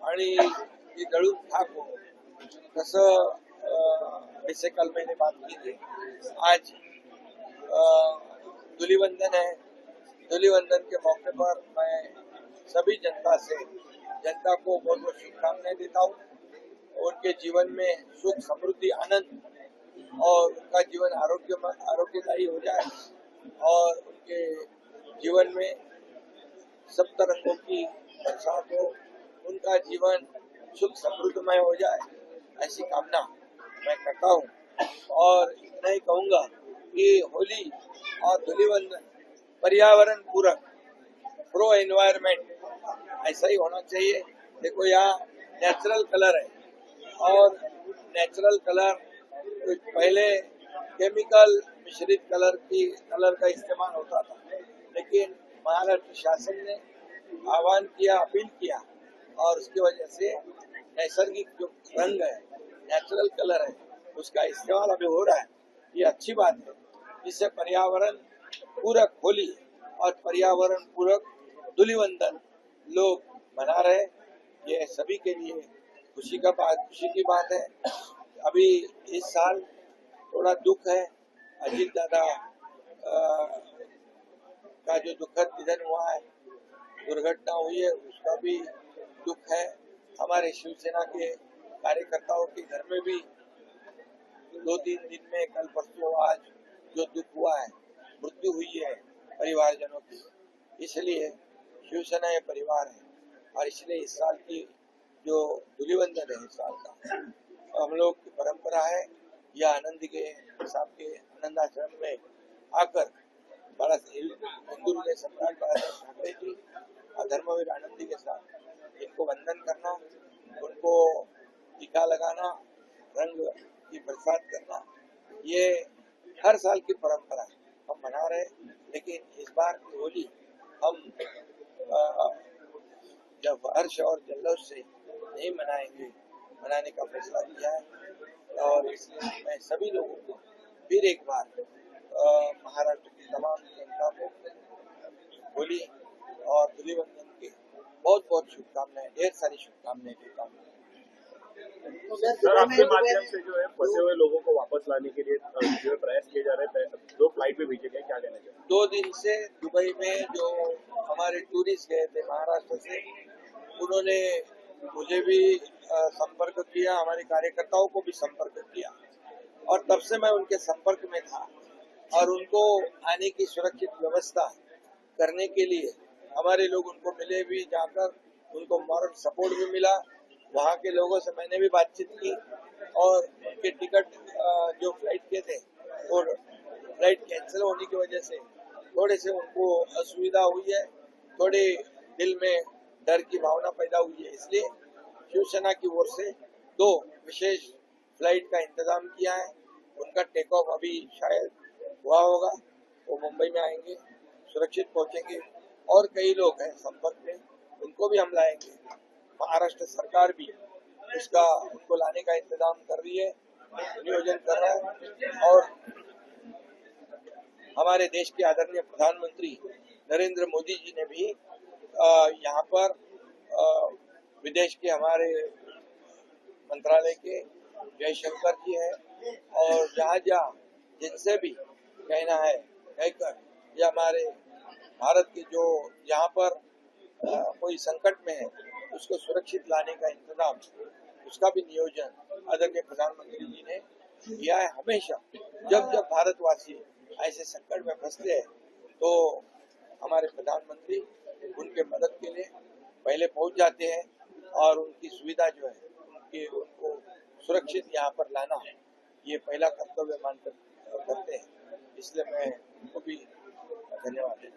आणि ती जळून खाक हो तसं जैसे कल मैंने बात की थी। आज धूलिवंदन है। धूलिवंदन के मौके पर मैं सभी जनता को बहुत बहुत शुभकामनाएं देता हूँ। उनके जीवन में सुख समृद्धि आनंद और उनका जीवन आरोग्यदायी हो जाए और उनके जीवन में सब तरंगों की बरसात हो, उनका जीवन सुख समृद्धमय हो जाए, ऐसी कामना मैं करता हूँ। और इतना ही कहूँगा कि होली और धूलिवंदन पर्यावरण पूरक, प्रो एनवायरमेंट ऐसा ही होना चाहिए। देखो यहाँ नेचुरल कलर है और नेचुरल कलर पहले केमिकल मिश्रित कलर का इस्तेमाल होता था, लेकिन महाराष्ट्र शासन ने आह्वान किया, अपील किया और उसकी वजह से नैसर्गिक जो रंग है, नेचुरल कलर है, उसका इस्तेमाल अभी हो रहा है। ये अच्छी बात है। इससे पर्यावरण पूरक होली और पर्यावरण पूरक धूलिवंदन लोग मना रहे, ये सभी के लिए खुशी की बात है। अभी इस साल थोड़ा दुख है, अजीत दादा का जो दुखद निधन हुआ है, दुर्घटना हुई है, उसका भी दुख है। हमारे शिवसेना के कार्यकर्ताओं के घर में भी 2-3 दिन में कल परसों आज जो दुख हुआ है, मृत्यु हुई है परिवारजनों की। इसलिए शिवसेना ये परिवार है और इसलिए इस साल की जो धूलिवंदन है इस साल का हम लोग की परंपरा है। यह आनंद के साहब के आनंदाश्रम में आकर बड़ा हिंदू हृदय सम्राट बाळासाहेब ठाकरे जी और धर्मवीर आनंदी के साथ इनको वंदन करना, उनको टीका लगाना, रंग की बरसात करना, ये हर साल की परंपरा है, हम मना रहे। लेकिन इस बार की होली हम जब हर्ष और जल्लोष से नहीं मनाने का फैसला किया है। और इसलिए मैं सभी लोगों को फिर एक बार महाराष्ट्र की तमाम जनता को होली और धूलिवंदन के बहुत बहुत शुभकामनाएं, ढेर सारी शुभकामनाएं देता हूँ। सर, आपके माध्यम से जो है फंसे हुए लोगों को वापस लाने के लिए जो है प्रयास किए जा रहे हैं, 2 फ्लाइट में भेजे गए, क्या कहना चाहिए? 2 दिन से दुबई में जो हमारे टूरिस्ट गए थे महाराष्ट्र से, उन्होंने मुझे भी संपर्क किया, हमारे कार्यकर्ताओं को भी संपर्क किया और तब से मैं उनके संपर्क में था और उनको आने की सुरक्षित व्यवस्था करने के लिए हमारे लोग उनको मिले भी, जाकर उनको मॉरल सपोर्ट भी मिला। वहाँ के लोगों से मैंने भी बातचीत की और उनके टिकट जो फ्लाइट के थे और फ्लाइट कैंसिल होने की वजह से थोड़े से उनको असुविधा हुई है, थोड़े दिल में डर की भावना पैदा हुई है। इसलिए शिवसेना की ओर से 2 विशेष फ्लाइट का इंतजाम किया है। उनका टेक ऑफ अभी शायद हुआ होगा, वो मुंबई में आएंगे, सुरक्षित पहुंचेंगे और कई लोग हैं संपर्क में, उनको भी हम लाएंगे। महाराष्ट्र सरकार भी उनको लाने का इंतजाम कर रही है, नियोजन कर रहा है और हमारे देश के आदरणीय प्रधानमंत्री नरेंद्र मोदी जी ने भी यहाँ पर विदेश के हमारे मंत्रालय के जयशंकर जी है और जहाँ जिनसे भी कहना है कहकर या हमारे भारत के जो यहाँ पर कोई संकट में है उसको सुरक्षित लाने का इंतजाम, उसका भी नियोजन आदरणीय प्रधानमंत्री जी ने किया है। हमेशा जब भारतवासी ऐसे संकट में फंसते हैं तो हमारे प्रधानमंत्री उनके मदद के लिए पहले पहुंच जाते हैं और उनकी सुविधा जो है उनको सुरक्षित यहाँ पर लाना ये पहला कर्तव्य मानकर करते हैं। इसलिए मैं उनको भी धन्यवाद देता हूँ।